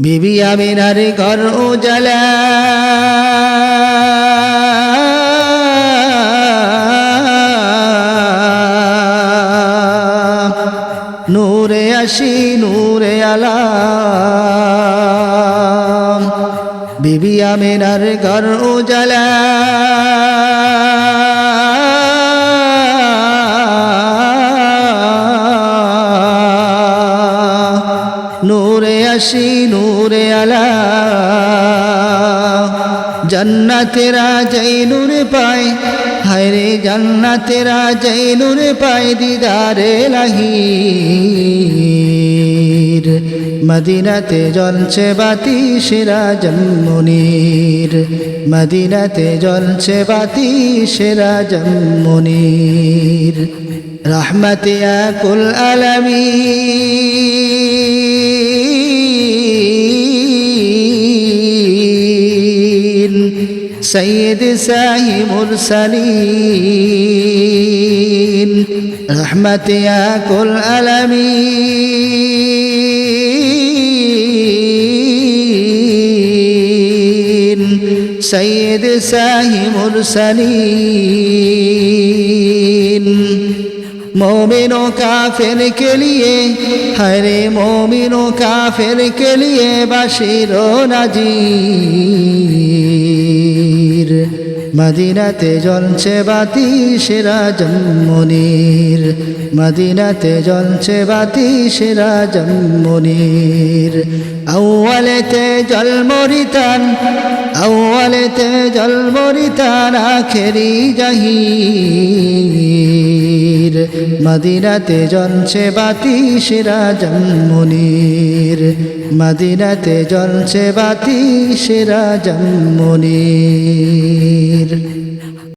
বিবি আমিনার ঘর উজালা নূরে আসি নূরে আলাম বিবি আমিনার ঘর উজালা নূরে আসি নূরে আলা জন্নতেরা যাই নূরে পায় হায়রে জন্নতেরা যাই নূরে পায় দিদারে লাহির মদিনাতে জ্বলছে বাতি সিরাজুল মুনীর মদিনাতে জ্বলছে বাতি সিরাজুল মুনীর রহমতে কুল আলামিন সৈয়দ শাহি মুরসালিন রহমতে কুল আলামিন সৈয়দ শাহি মুরসালিন मोमिनों काफिर के लिए हरे मोमिनों काफिर के लिए बशीरो नजीर मदीनाते জ্বলছে বাতি সিরাজুল মুনীর মদিনাতে জ্বলছে বাতি সিরাজুল মুনীর আউয়ালেতে জলমরিতান আউয়ালেতে জলমরিতান আখেরি জাহির মদিনাতে জ্বলছে বাতি সিরাজুল মুনীর মদিনাতে জ্বলছে বাতি সিরাজুল মুনীর